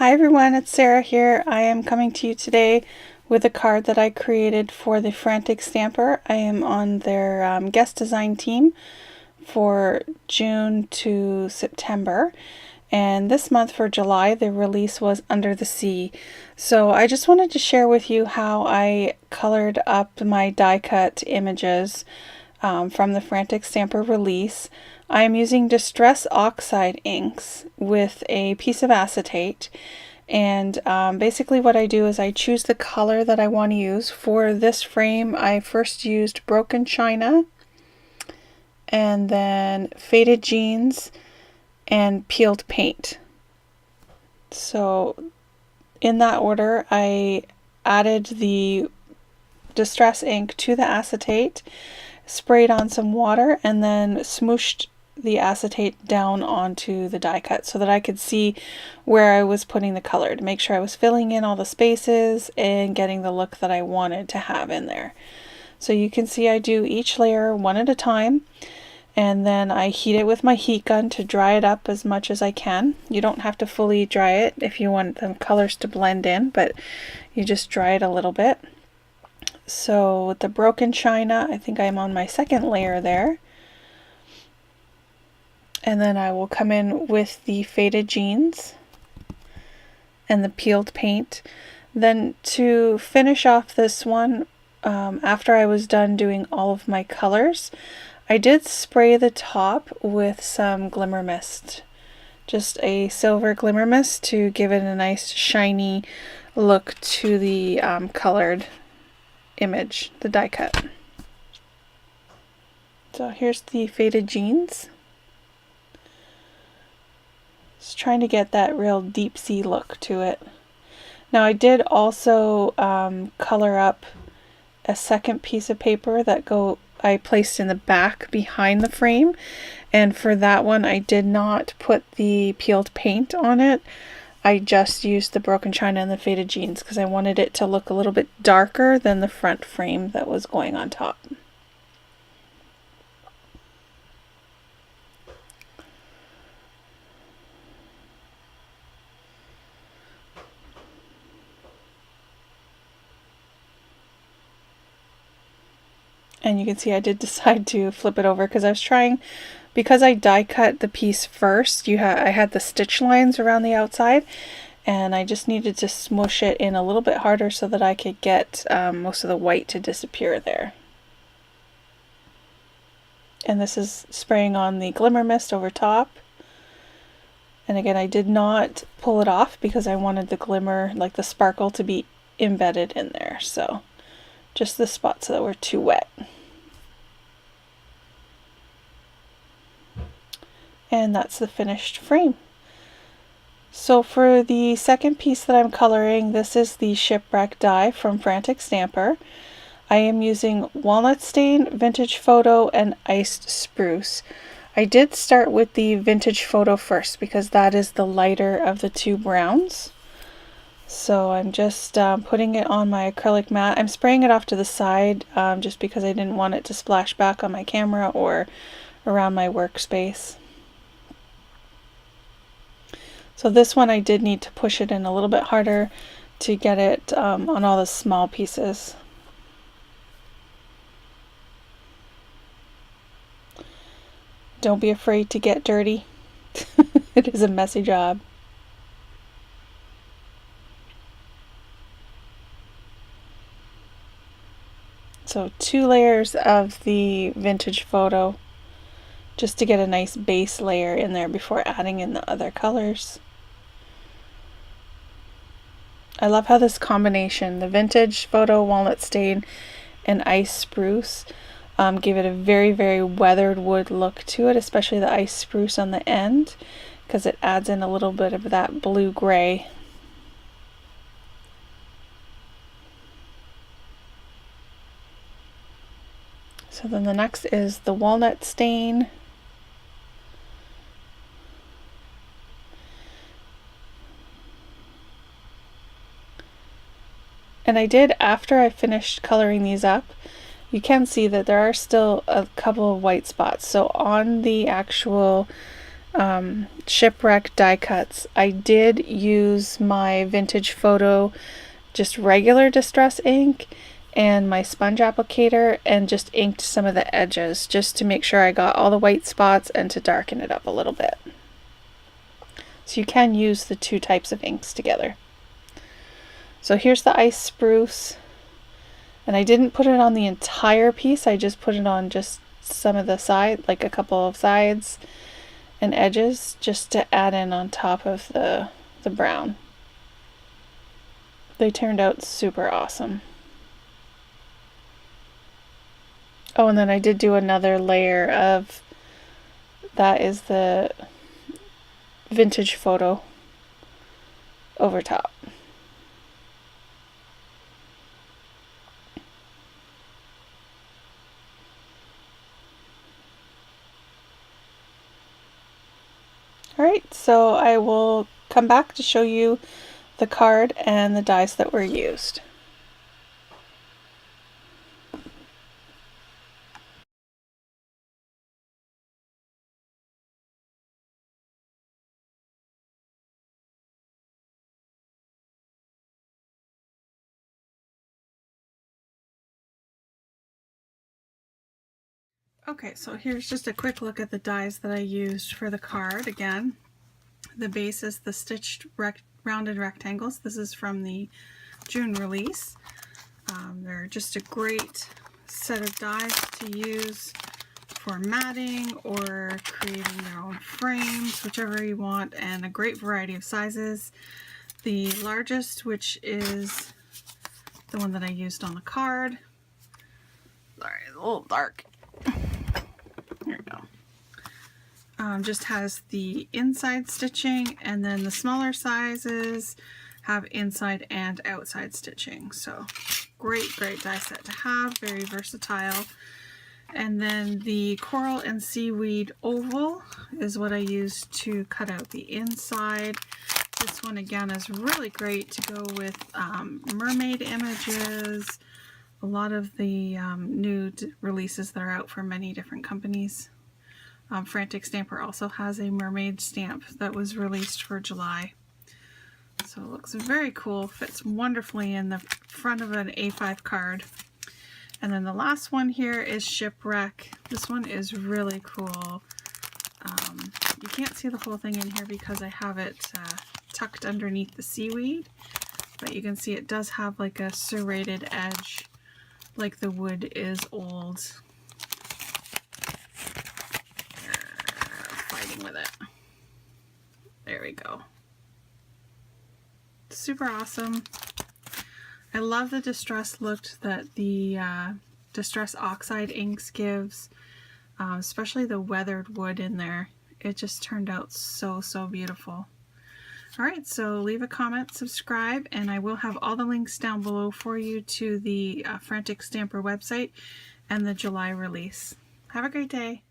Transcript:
Hi everyone, it's Sarah here. I am coming to you today with a card that I created for the Frantic Stamper. I am on their guest design team for June to September, and this month for July the release was Under the Sea. So I just wanted to share with you how I colored up my die cut images from the Frantic Stamper release. I am using Distress Oxide inks with a piece of acetate, and basically what I do is I choose the color that I want to use. For this frame I first used Broken China, and then Faded Jeans, and Peeled Paint. So in that order I added the Distress ink to the acetate, sprayed on some water, and then smooshed the acetate down onto the die cut so that I could see where I was putting the color to make sure I was filling in all the spaces and getting the look that I wanted to have in there. So you can see I do each layer one at a time, and then I heat it with my heat gun to dry it up as much as I can. You don't have to fully dry it if you want the colors to blend in, but you just dry it a little bit. So with the Broken China, I think I'm on my second layer there. And then I will come in with the Faded Jeans and the Peeled Paint. Then to finish off this one, after I was done doing all of my colors, I did spray the top with some glimmer mist. Just a silver glimmer mist to give it a nice shiny look to the colored image, the die cut. So here's the Faded Jeans. Just trying to get that real deep sea look to it. Now I did also color up a second piece of paper that I placed in the back behind the frame, and for that one I did not put the peeled paint on it. I just used the Broken China and the Faded Jeans because I wanted it to look a little bit darker than the front frame that was going on top. And you can see I did decide to flip it over because I was trying, because I die cut the piece first, I had the stitch lines around the outside, and I just needed to smush it in a little bit harder so that I could get most of the white to disappear there. And this is spraying on the glimmer mist over top. And again, I did not pull it off because I wanted the glimmer, like the sparkle, to be embedded in there. So just the spots that were too wet. And that's the finished frame. So for the second piece that I'm coloring, this is the Shipwrecked die from Frantic Stamper. I am using Walnut Stain, Vintage Photo, and Iced Spruce. I did start with the Vintage Photo first because that is the lighter of the two browns. So I'm just putting it on my acrylic mat. I'm spraying it off to the side just because I didn't want it to splash back on my camera or around my workspace. So this one I did need to push it in a little bit harder to get it on all the small pieces. Don't be afraid to get dirty. It is a messy job. So 2 layers of the Vintage Photo just to get a nice base layer in there before adding in the other colors. I love how this combination, the Vintage Photo, Walnut Stain, and Ice Spruce, give it a very, very weathered wood look to it, especially the Ice Spruce on the end, because it adds in a little bit of that blue-gray. So then the next is the Walnut Stain. And I did, after I finished coloring these up, you can see that there are still a couple of white spots. So on the actual Shipwrecked die cuts. I did use my Vintage Photo, just regular distress ink, and my sponge applicator, and just inked some of the edges just to make sure I got all the white spots and to darken it up a little bit. So you can use the two types of inks together. So here's the ice spruce, and I didn't put it on the entire piece, I just put it on just some of the side, like a couple of sides and edges, just to add in on top of the brown. They turned out super awesome. Oh, and then I did do another layer of, that is the Vintage Photo over top. Alright, so I will come back to show you the card and the dies that were used. Okay, so here's just a quick look at the dies that I used for the card. Again, the base is the stitched rounded rectangles. This is from the June release. They're just a great set of dies to use for matting or creating your own frames, whichever you want, and a great variety of sizes. The largest, which is the one that I used on the card. Sorry, it's a little dark. There we go. Just has the inside stitching, and then the smaller sizes have inside and outside stitching. So great die set to have, very versatile. And then the coral and seaweed oval is what I used to cut out the inside. This one again is really great to go with mermaid images, a lot of the new releases that are out for many different companies. Frantic Stamper also has a mermaid stamp that was released for July. So it looks very cool, fits wonderfully in the front of an A5 card. And then the last one here is Shipwreck. This one is really cool. You can't see the whole thing in here because I have it tucked underneath the seaweed, but you can see it does have like a serrated edge, like the wood is old. Fighting with it. There we go. Super awesome. I love the distress look that the Distress Oxide inks gives, especially the weathered wood in there. It just turned out so beautiful. Alright, so leave a comment, subscribe, and I will have all the links down below for you to the Frantic Stamper website and the July release. Have a great day.